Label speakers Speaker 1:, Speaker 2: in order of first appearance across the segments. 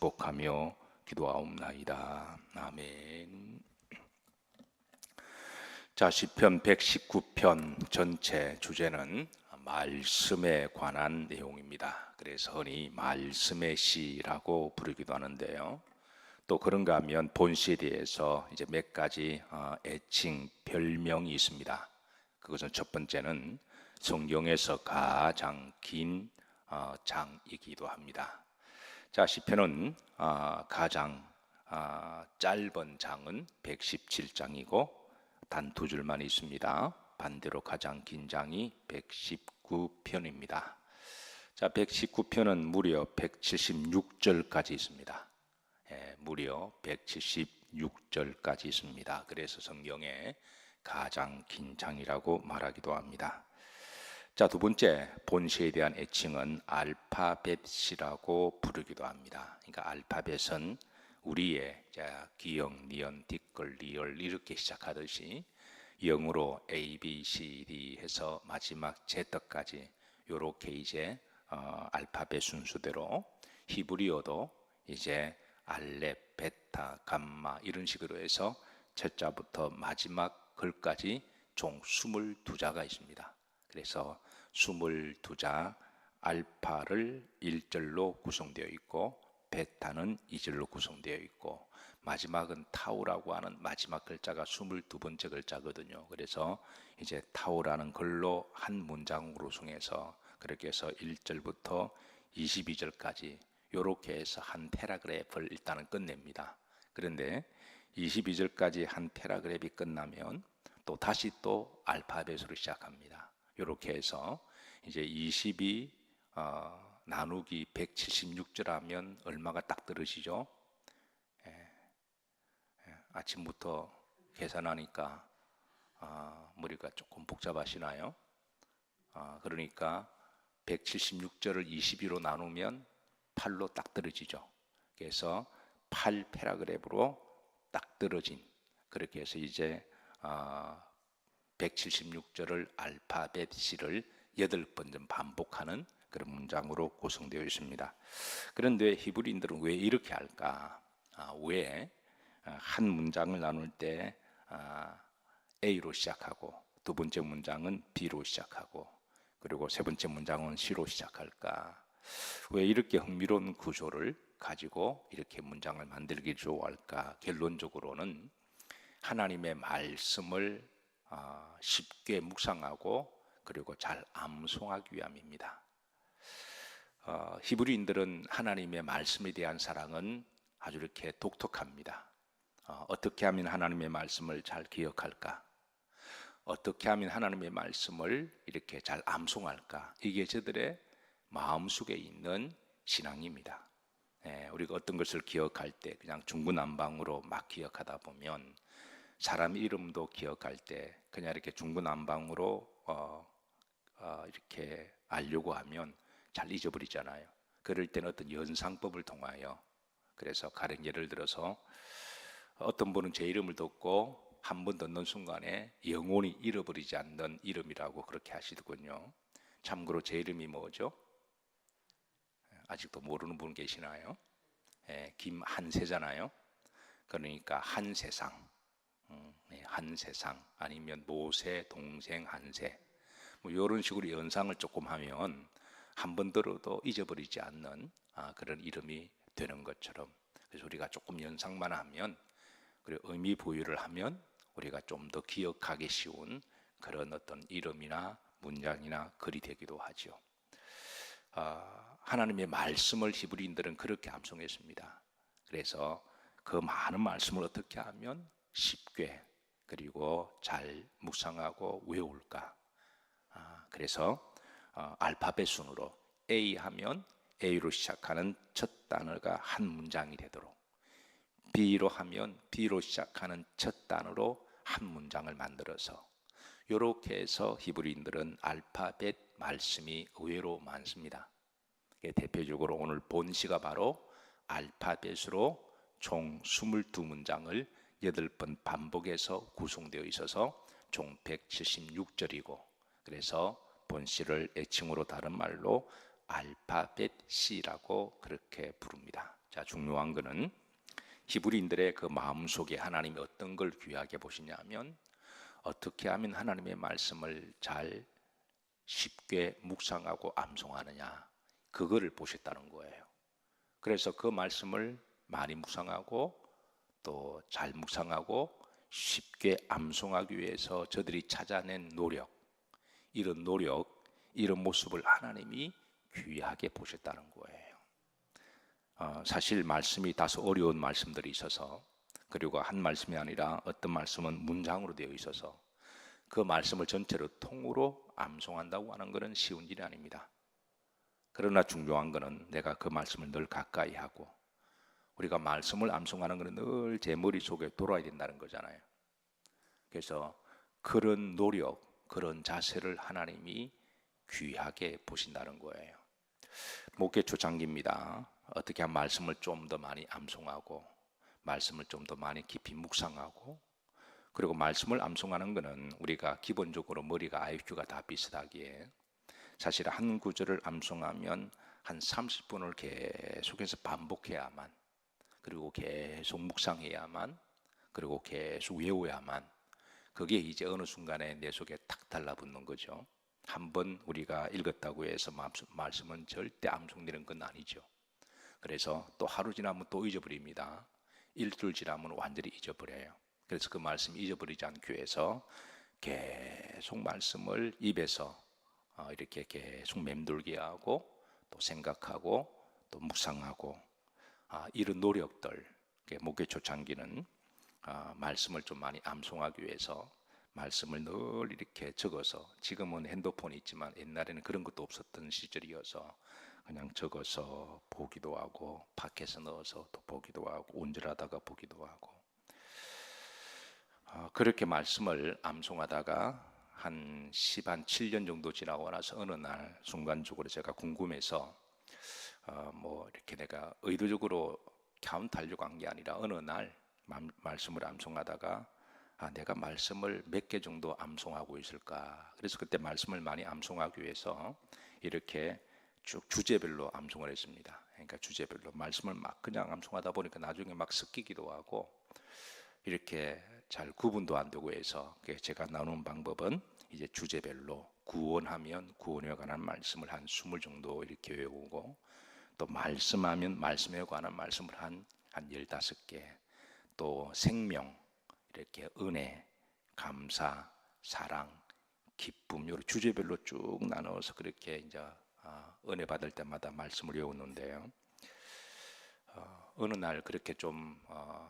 Speaker 1: 축복하며 기도하옵나이다. 아멘. 자, 시편 119편 전체 주제는 말씀에 관한 내용입니다. 그래서 흔히 말씀의 시라고 부르기도 하는데요. 또 그런가 하면 본시에 대해서 이제 몇 가지 애칭, 별명이 있습니다. 그것은 첫 번째는 성경에서 가장 긴 장이기도 합니다. 자, 시편은 가장 짧은 장은 117장이고 단 두 줄만 있습니다. 반대로 가장 긴 장이 119편입니다. 자, 119편은 무려 176절까지 있습니다. 무려 176절까지 있습니다. 그래서 성경에 가장 긴 장이라고 말하기도 합니다. 자, 두 번째, 본시에 대한 애칭은 알파벳이라고 부르기도 합니다. 그러니까 알파벳은 우리의 기역, 니은, 뒷글, 리을 이렇게 시작하듯이 영어로 A, B, C, D 해서 마지막 Z까지 이렇게 이제 알파벳 순서대로 히브리어도 이제 알렙, 베타, 감마 이런 식으로 해서 첫자부터 마지막 글까지 총 22자가 있습니다. 그래서 22자 알파를 1절로 구성되어 있고 베타는 2절로 구성되어 있고 마지막은 타우라고 하는 마지막 글자가 22번째 글자거든요. 그래서 이제 타우라는 글로 한 문장으로 구성해서 그렇게 해서 1절부터 22절까지 이렇게 해서 한 패러그래프를 일단은 끝냅니다. 그런데 22절까지 한 패러그래프가 끝나면 또 다시 또 알파벳으로 시작합니다. 이렇게 해서 이제 22 나누기 176절 하면 얼마가 딱 들으시죠? 아침부터 계산하니까 머리가 조금 복잡하시나요? 그러니까 176절을 22로 나누면 8로 딱 떨어지죠. 그래서 8 패러그래프로 딱 떨어진 그렇게 해서 이제 176절을 알파벳 C를 8번 반복하는 그런 문장으로 구성되어 있습니다. 그런데 히브리인들은 왜 이렇게 할까? 왜 한 문장을 나눌 때 A로 시작하고 두 번째 문장은 B로 시작하고 그리고 세 번째 문장은 C로 시작할까? 왜 이렇게 흥미로운 구조를 가지고 이렇게 문장을 만들기 좋아할까? 결론적으로는 하나님의 말씀을 쉽게 묵상하고 그리고 잘 암송하기 위함입니다. 히브리인들은 하나님의 말씀에 대한 사랑은 아주 이렇게 독특합니다. 어떻게 하면 하나님의 말씀을 잘 기억할까? 어떻게 하면 하나님의 말씀을 이렇게 잘 암송할까? 이게 저들의 마음속에 있는 신앙입니다. 우리가 어떤 것을 기억할 때 그냥 중구난방으로 막 기억하다 보면 사람 이름도 기억할 때 그냥 이렇게 중구난방으로 이렇게 알려고 하면 잘 잊어버리잖아요. 그럴 때는 어떤 연상법을 통하여 그래서 가령 예를 들어서 어떤 분은 제 이름을 듣고 한 번 듣는 순간에 영원히 잃어버리지 않는 이름이라고 그렇게 하시더군요. 참고로 제 이름이 뭐죠? 아직도 모르는 분 계시나요? 김한세잖아요. 그러니까 한세상, 한세상 아니면 모세 동생 한세 뭐 이런 식으로 연상을 조금 하면 한 번 들어도 잊어버리지 않는 그런 이름이 되는 것처럼 그래서 우리가 조금 연상만 하면 그리고 의미 부여를 하면 우리가 좀 더 기억하기 쉬운 그런 어떤 이름이나 문장이나 글이 되기도 하죠. 하나님의 말씀을 히브리인들은 그렇게 암송했습니다. 그래서 그 많은 말씀을 어떻게 하면 쉽게 그리고 잘 묵상하고 외울까? 그래서 알파벳 순으로 A 하면 A로 시작하는 첫 단어가 한 문장이 되도록 B로 하면 B로 시작하는 첫 단어로 한 문장을 만들어서 이렇게 해서 히브리인들은 알파벳 말씀이 의외로 많습니다. 대표적으로 오늘 본시가 바로 알파벳으로 총 22문장을 8번 반복해서 구성되어 있어서 총 176절이고 그래서 본시를 애칭으로 다른 말로 알파벳 C라고 그렇게 부릅니다. 자, 중요한 거는 히브리인들의 그 마음속에 하나님이 어떤 걸 귀하게 보시냐면 어떻게 하면 하나님의 말씀을 잘 쉽게 묵상하고 암송하느냐, 그거를 보셨다는 거예요. 그래서 그 말씀을 많이 묵상하고 또 잘 묵상하고 쉽게 암송하기 위해서 저들이 찾아낸 노력, 이런 모습을 하나님이 귀하게 보셨다는 거예요. 사실 말씀이 다소 어려운 말씀들이 있어서, 그리고 한 말씀이 아니라 어떤 말씀은 문장으로 되어 있어서 그 말씀을 전체로 통으로 암송한다고 하는 것은 쉬운 일이 아닙니다. 그러나 중요한 것은 내가 그 말씀을 늘 가까이 하고, 우리가 말씀을 암송하는 것은 늘 제 머릿속에 돌아야 된다는 거잖아요. 그래서 그런 노력, 그런 자세를 하나님이 귀하게 보신다는 거예요. 목회 초창기입니다. 어떻게 하면 말씀을 좀 더 많이 암송하고 말씀을 좀 더 많이 깊이 묵상하고, 그리고 말씀을 암송하는 것은 우리가 기본적으로 머리가 IQ가 다 비슷하기에 사실 한 구절을 암송하면 한 30분을 계속해서 반복해야만, 그리고 계속 묵상해야만, 그리고 계속 외워야만, 그게 이제 어느 순간에 내 속에 탁 달라붙는 거죠. 한번 우리가 읽었다고 해서 말씀은 절대 암송되는 건 아니죠. 그래서 또 하루 지나면 또 잊어버립니다. 일주일 지나면 완전히 잊어버려요. 그래서 그 말씀 잊어버리지 않기 위해서 계속 말씀을 입에서 이렇게 계속 맴돌게 하고 또 생각하고 또 묵상하고, 이런 노력들, 목회 초창기는 말씀을 좀 많이 암송하기 위해서 말씀을 늘 이렇게 적어서, 지금은 핸드폰이 있지만 옛날에는 그런 것도 없었던 시절이어서 그냥 적어서 보기도 하고 팟캐스트 넣어서 또 보기도 하고 운전하다가 보기도 하고, 그렇게 말씀을 암송하다가 한 7년 정도 지나고 나서 어느 날 순간적으로 제가 궁금해서 뭐 이렇게 내가 의도적으로 카운트 하려고 한 게 아니라 어느 날 말씀을 암송하다가 내가 말씀을 몇 개 정도 암송하고 있을까. 그래서 그때 말씀을 많이 암송하기 위해서 이렇게 쭉 주제별로 암송을 했습니다. 그러니까 주제별로 말씀을 막 그냥 암송하다 보니까 나중에 막 섞이기도 하고 이렇게 잘 구분도 안 되고 해서 제가 나눈 방법은 이제 주제별로 구원하면 구원에 관한 말씀을 한 20 정도 이렇게 외우고, 또 말씀하면 말씀에 관한 말씀을 한 15개, 또 생명, 이렇게 은혜, 감사, 사랑, 기쁨, 이런 주제별로 쭉 나눠서 그렇게 이제 은혜 받을 때마다 말씀을 외우는데요. 어느 날 그렇게 좀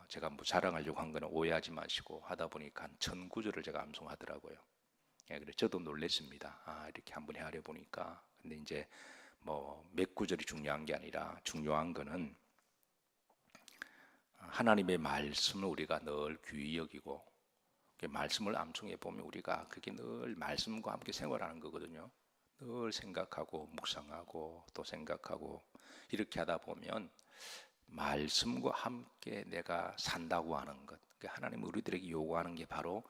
Speaker 1: 제가 뭐 자랑하려고 한 거는 오해하지 마시고 하다 보니까 한 1000구절을 제가 암송하더라고요. 그래서 저도 놀랐습니다. 이렇게 한번 헤아려 보니까. 근데 이제 뭐 몇 구절이 중요한 게 아니라 중요한 거는 하나님의 말씀을 우리가 늘 귀히 여기고, 말씀을 암송해 보면 우리가 그게 늘 말씀과 함께 생활하는 거거든요. 늘 생각하고 묵상하고 또 생각하고 이렇게 하다 보면 말씀과 함께 내가 산다고 하는 것, 하나님은 우리들에게 요구하는 게 바로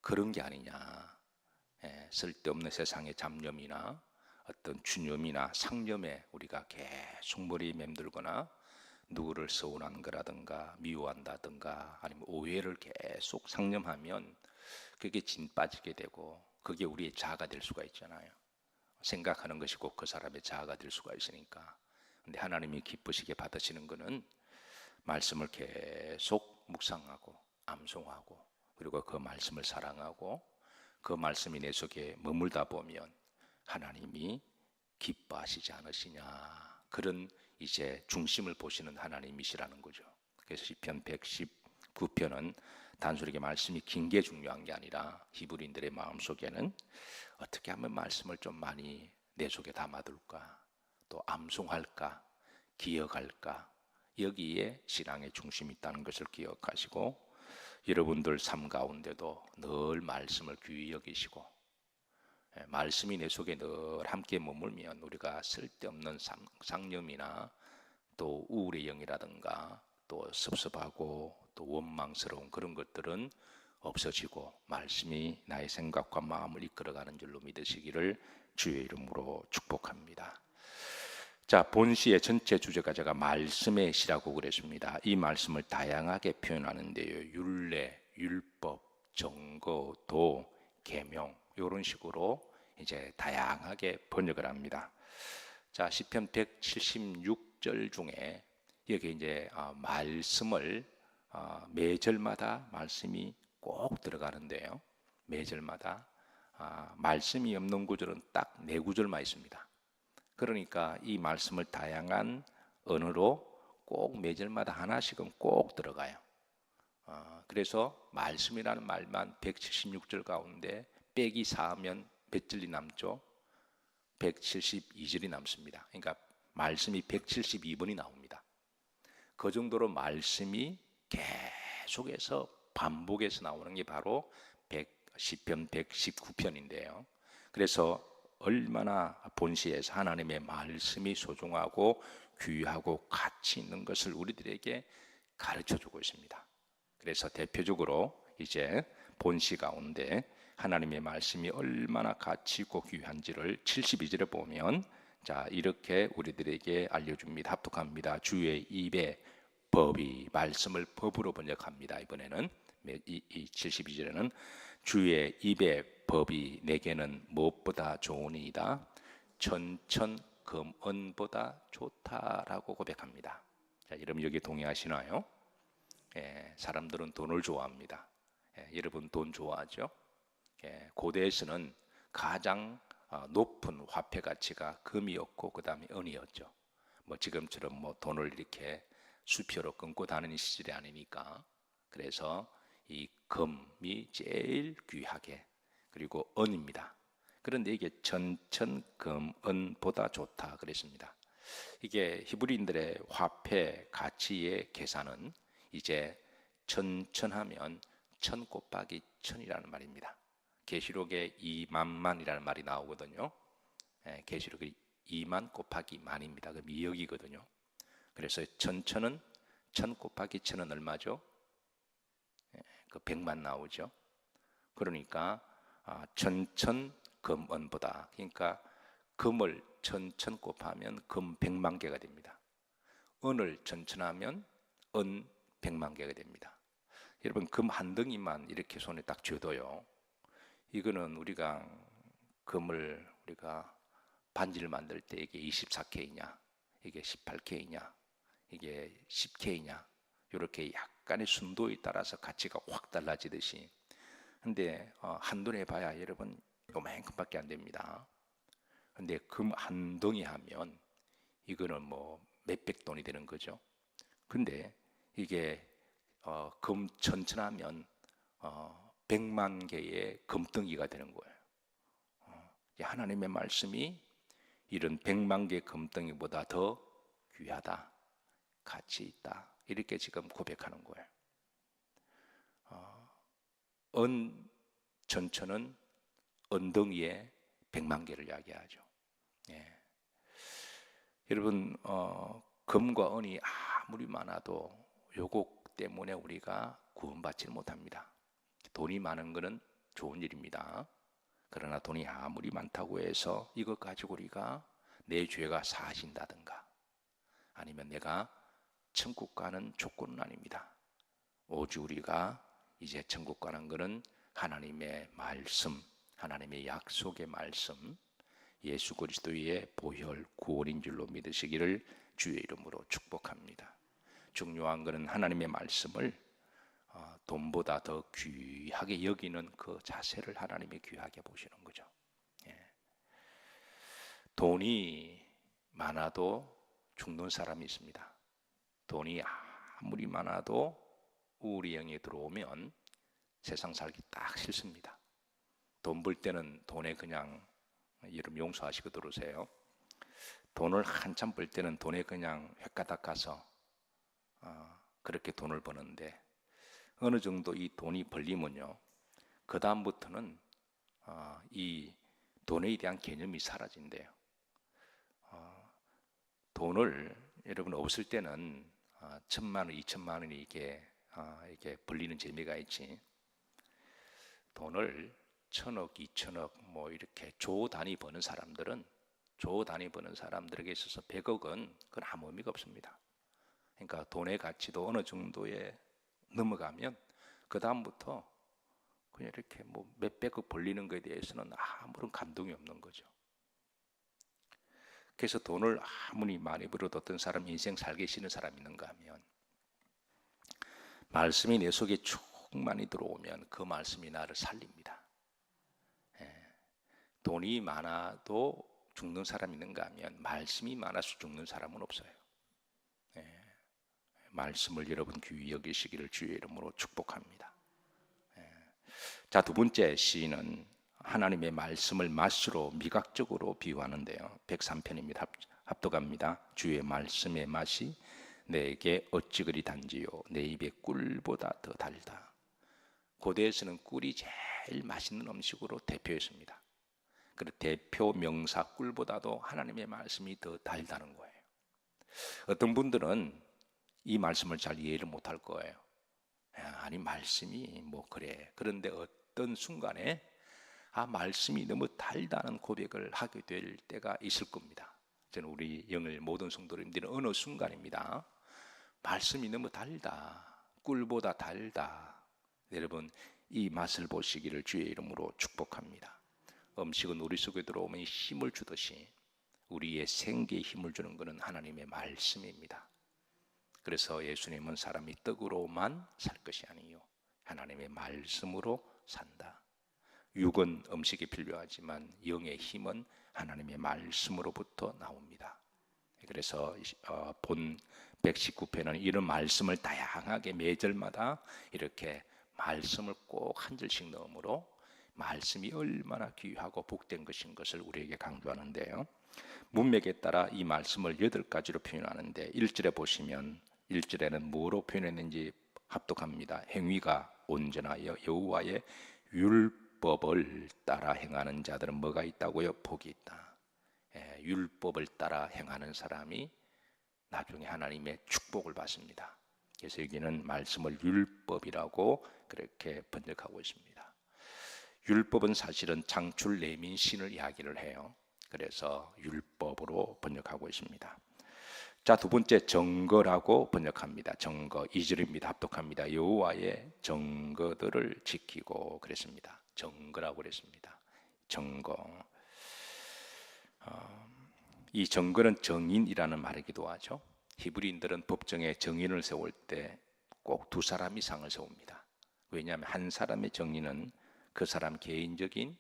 Speaker 1: 그런 게 아니냐. 쓸데없는 세상의 잡념이나 어떤 주념이나 상념에 우리가 계속 머리에 맴들거나 누구를 서운한 거라든가 미워한다든가 아니면 오해를 계속 상념하면 그게 진 빠지게 되고 그게 우리의 자아가 될 수가 있잖아요. 생각하는 것이 꼭 그 사람의 자아가 될 수가 있으니까. 근데 하나님이 기쁘시게 받으시는 것은 말씀을 계속 묵상하고 암송하고, 그리고 그 말씀을 사랑하고 그 말씀이 내 속에 머물다 보면 하나님이 기뻐하시지 않으시냐, 그런 이제 중심을 보시는 하나님이시라는 거죠. 그래서 시편 119편은 단순하게 말씀이 긴 게 중요한 게 아니라 히브리인들의 마음속에는 어떻게 하면 말씀을 좀 많이 내 속에 담아둘까, 또 암송할까, 기억할까, 여기에 신앙의 중심이 있다는 것을 기억하시고, 여러분들 삶 가운데도 늘 말씀을 귀히 여기시고, 말씀이 내 속에 늘 함께 머물면 우리가 쓸데없는 상념이나 또 우울의 영이라든가 또 섭섭하고 또 원망스러운 그런 것들은 없어지고 말씀이 나의 생각과 마음을 이끌어가는 줄로 믿으시기를 주의 이름으로 축복합니다. 자, 본시의 전체 주제가 제가 말씀의 시라고 그랬습니다. 이 말씀을 다양하게 표현하는데요. 율례, 율법, 정거, 도, 계명 이런 식으로 이제 다양하게 번역을 합니다. 자, 시편 176절 중에 여기 이제 말씀을 매절마다 말씀이 꼭 들어가는데요. 매절마다 말씀이 없는 구절은 딱 4구절만 있습니다. 그러니까 이 말씀을 다양한 언어로 꼭 매절마다 하나씩은 꼭 들어가요. 그래서 말씀이라는 말만 176절 가운데 빼기 4하면 몇 절이 남죠? 172절이 남습니다. 그러니까 말씀이 172번이 나옵니다. 그 정도로 말씀이 계속해서 반복해서 나오는 게 바로 시편 119편인데요. 그래서 얼마나 본시에서 하나님의 말씀이 소중하고 귀하고 가치 있는 것을 우리들에게 가르쳐주고 있습니다. 그래서 대표적으로 이제 본시 가운데 하나님의 말씀이 얼마나 가치 있고 귀한지를 72절에 보면 자, 이렇게 우리들에게 알려줍니다. 합독합니다. 주의 입에 법이, 말씀을 법으로 번역합니다. 이번에는 이 72절에는 주의 입에 법이 내게는 무엇보다 좋으니이다. 천천금은보다 좋다라고 고백합니다. 자, 여러분 여기 동의하시나요? 사람들은 돈을 좋아합니다. 여러분 돈 좋아하죠? 고대에서는 가장 높은 화폐 가치가 금이었고 그 다음에 은이었죠. 뭐 지금처럼 뭐 돈을 이렇게 수표로 끊고 다니는 시절이 아니니까. 그래서 이 금이 제일 귀하게, 그리고 은입니다. 그런데 이게 천천금은보다 좋다 그랬습니다. 이게 히브리인들의 화폐 가치의 계산은 이제 천천하면 1000 곱하기 1000이라는 말입니다. 계시록에 2만만이라는 말이 나오거든요. 계시록이 2만 곱하기 만입니다. 그럼 2억이거든요. 그래서 천천은 1000 곱하기 1000은 얼마죠? 그 100만 나오죠. 그러니까 천천금은보다, 그러니까 금을 천천 곱하면 금 100만 개가 됩니다. 은을 천천하면 은 100만 개가 됩니다. 여러분 금 한 덩이만 이렇게 손에 딱 쥐어도요, 이거는 우리가 금을 우리가 반지를 만들 때 이게 24K냐, 이게 18K냐, 이게 10K냐, 이렇게 약간의 순도에 따라서 가치가 확 달라지듯이. 근데 한돈에 봐야 여러분 요만큼밖에 안 됩니다. 근데 금 한 덩이 하면 이거는 뭐 몇백 돈이 되는 거죠. 근데 이게 금 천천하면 100만 개의 금덩이가 되는 거예요. 하나님의 말씀이 이런 100만 개 금덩이보다 더 귀하다, 가치 있다, 이렇게 지금 고백하는 거예요. 은 천천은 은덩이에 100만 개를 이야기하죠. 여러분 금과 은이 아무리 많아도 요거 때문에 우리가 구원받지는 못합니다. 돈이 많은 것은 좋은 일입니다. 그러나 돈이 아무리 많다고 해서 이것 가지고 우리가 내 죄가 사하신다든가 아니면 내가 천국 가는 조건은 아닙니다. 오직 우리가 이제 천국 가는 것은 하나님의 말씀, 하나님의 약속의 말씀, 예수 그리스도의 보혈 구원인 줄로 믿으시기를 주의 이름으로 축복합니다. 중요한 것은 하나님의 말씀을 돈보다 더 귀하게 여기는 그 자세를 하나님이 귀하게 보시는 거죠. 돈이 많아도 죽는 사람이 있습니다. 돈이 아무리 많아도 우울형에 들어오면 세상 살기 딱 싫습니다. 돈 벌 때는 돈에 그냥, 여러분 용서하시고 들으세요. 돈을 한참 벌 때는 돈에 그냥 횟가닥 가서 그렇게 돈을 버는데 어느 정도 이 돈이 벌리면요, 그 다음부터는 이 돈에 대한 개념이 사라진대요. 돈을 여러분 없을 때는 1000만 원, 2000만 원이 이게 벌리는 재미가 있지. 돈을 1000억, 2000억 뭐 이렇게 조 단위 버는 사람들은 조 단위 버는 사람들에게 있어서 100억은 그건 아무 의미가 없습니다. 그러니까 돈의 가치도 어느 정도에 넘어가면 그 다음부터 그냥 이렇게 뭐 몇백억 벌리는 것에 대해서는 아무런 감동이 없는 거죠. 그래서 돈을 아무리 많이 벌어도 어떤 사람 인생 살기 싫은 사람이 있는가 하면 말씀이 내 속에 충만히 들어오면 그 말씀이 나를 살립니다. 돈이 많아도 죽는 사람이 있는가 하면 말씀이 많아서 죽는 사람은 없어요. 말씀을 여러분 귀히 여기시기를 주의 이름으로 축복합니다. 자, 두 번째 시인은 하나님의 말씀을 맛으로 미각적으로 비유하는데요. 103편입니다. 합독합니다. 주의 말씀의 맛이 내게 어찌 그리 단지요 내 입에 꿀보다 더 달다. 고대에서는 꿀이 제일 맛있는 음식으로 대표했습니다. 그 대표 명사 꿀보다도 하나님의 말씀이 더 달다는 거예요. 어떤 분들은 이 말씀을 잘 이해를 못할 거예요. 아니 말씀이 뭐 그래. 그런데 어떤 순간에 말씀이 너무 달다는 고백을 하게 될 때가 있을 겁니다. 저는 우리 영을 모든 성도님들은 어느 순간입니다. 말씀이 너무 달다. 꿀보다 달다. 여러분 이 맛을 보시기를 주의 이름으로 축복합니다. 음식은 우리 속에 들어오면 힘을 주듯이 우리의 생기에 힘을 주는 것은 하나님의 말씀입니다. 그래서 예수님은 사람이 떡으로만 살 것이 아니요 하나님의 말씀으로 산다. 육은 음식이 필요하지만 영의 힘은 하나님의 말씀으로부터 나옵니다. 그래서 본 119편은 이런 말씀을 다양하게 매절마다 이렇게 말씀을 꼭 한 절씩 넣으므로 말씀이 얼마나 귀하고 복된 것인 것을 우리에게 강조하는데요. 문맥에 따라 이 말씀을 8가지로 표현하는데 1절에 보시면 1절에는 뭐로 표현했는지 합독합니다. 행위가 온전하여 여호와의 율법을 따라 행하는 자들은 뭐가 있다고요? 복이 있다. 율법을 따라 행하는 사람이 나중에 하나님의 축복을 받습니다. 그래서 여기는 말씀을 율법이라고 그렇게 번역하고 있습니다. 율법은 사실은 창출 내민신을 이야기를 해요. 그래서 율법으로 번역하고 있습니다. 자, 두 번째 정거라고 번역합니다. 정거 2절입니다. 합독합니다. 여호와의 정거들을 지키고 그랬습니다. 정거라고 그랬습니다. 정거. 이 정거는 정인이라는 말이기도 하죠. 히브리인들은 법정에 정인을 세울 때 꼭 두 사람 이상을 세웁니다. 왜냐하면 한 사람의 정인은 그 사람 개인적인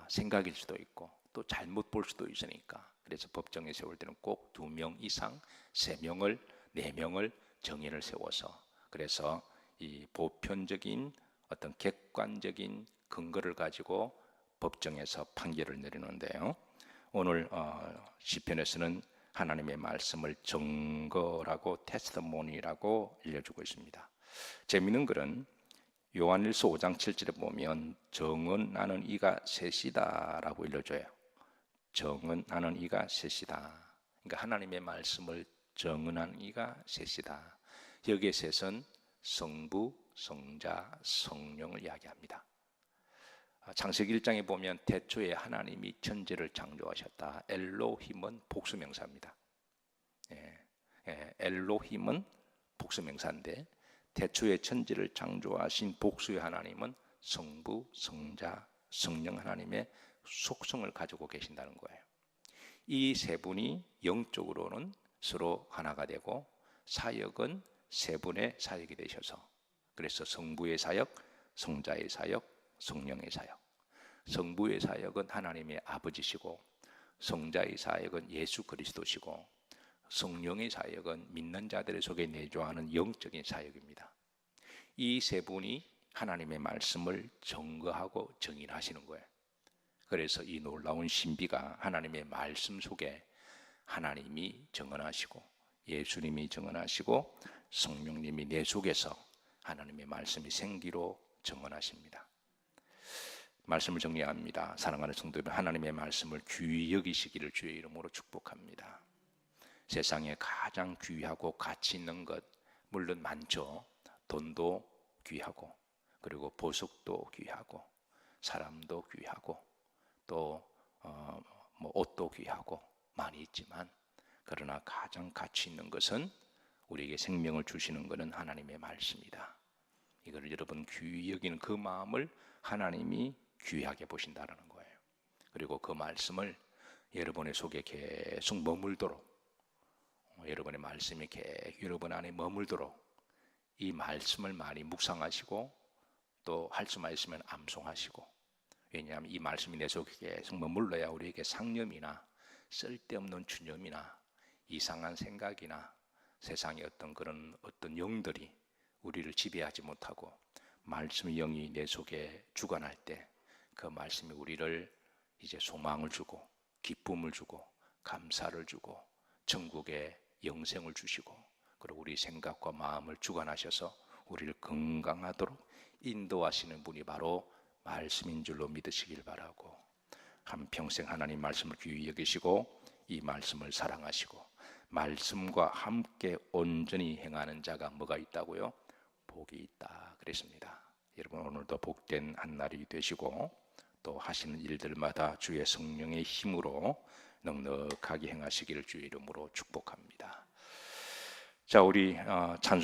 Speaker 1: 생각일 수도 있고 또 잘못 볼 수도 있으니까 그래서 법정에 세울 때는 꼭 2명 이상 3명을 4명을 정인을 세워서 그래서 이 보편적인 어떤 객관적인 근거를 가지고 법정에서 판결을 내리는데요. 오늘 시편에서는 하나님의 말씀을 정거라고 테스트모니라고 알려주고 있습니다. 재미있는 것은 요한일서 5장 7절에 보면 정언하는 이가 셋이다 라고 일러줘요. 정언하는 이가 셋이다. 그러니까 하나님의 말씀을 정언하는 이가 셋이다. 여기에 셋은 성부, 성자, 성령을 이야기합니다. 창세기 1장에 보면 태초에 하나님이 천지를 창조하셨다. 엘로힘은 복수명사입니다. 엘로힘은 복수명사인데 태초에 천지를 창조하신 복수의 하나님은 성부, 성자, 성령 하나님의 속성을 가지고 계신다는 거예요. 이 세 분이 영적으로는 서로 하나가 되고 사역은 세 분의 사역이 되셔서 그래서 성부의 사역, 성자의 사역, 성령의 사역. 성부의 사역은 하나님의 아버지시고 성자의 사역은 예수 그리스도시고 성령의 사역은 믿는 자들의 속에 내주하는 영적인 사역입니다. 이 세 분이 하나님의 말씀을 정거하고 정인하시는 거예요. 그래서 이 놀라운 신비가 하나님의 말씀 속에 하나님이 정언하시고 예수님이 정언하시고 성령님이 내 속에서 하나님의 말씀이 생기로 정언하십니다. 말씀을 정리합니다. 사랑하는 성도 여러분, 하나님의 말씀을 귀히 여기시기를 주의 이름으로 축복합니다. 세상에 가장 귀하고 가치 있는 것 물론 많죠. 돈도 귀하고 그리고 보석도 귀하고 사람도 귀하고 또 뭐 옷도 귀하고 많이 있지만 그러나 가장 가치 있는 것은 우리에게 생명을 주시는 것은 하나님의 말씀이다. 이걸 여러분 귀히 여기는 그 마음을 하나님이 귀하게 보신다는 거예요. 그리고 그 말씀을 여러분의 속에 계속 머물도록, 여러분의 말씀이 계속 여러분 안에 머물도록 이 말씀을 많이 묵상하시고 또 할 수만 있으면 암송하시고, 왜냐하면 이 말씀이 내 속에 계속 머물러야 우리에게 상념이나 쓸데없는 주념이나 이상한 생각이나 세상의 어떤 영들이 우리를 지배하지 못하고 말씀의 영이 내 속에 주관할 때 그 말씀이 우리를 이제 소망을 주고 기쁨을 주고 감사를 주고 천국의 영생을 주시고, 그리고 우리 생각과 마음을 주관하셔서 우리를 건강하도록 인도하시는 분이 바로 말씀인 줄로 믿으시길 바라고, 한평생 하나님 말씀을 귀히 여기시고 이 말씀을 사랑하시고 말씀과 함께 온전히 행하는 자가 뭐가 있다고요? 복이 있다 그랬습니다. 여러분 오늘도 복된 한 날이 되시고 또 하시는 일들마다 주의 성령의 힘으로 넉넉하게 행하시기를 주의 이름으로 축복합니다. 자, 우리 찬송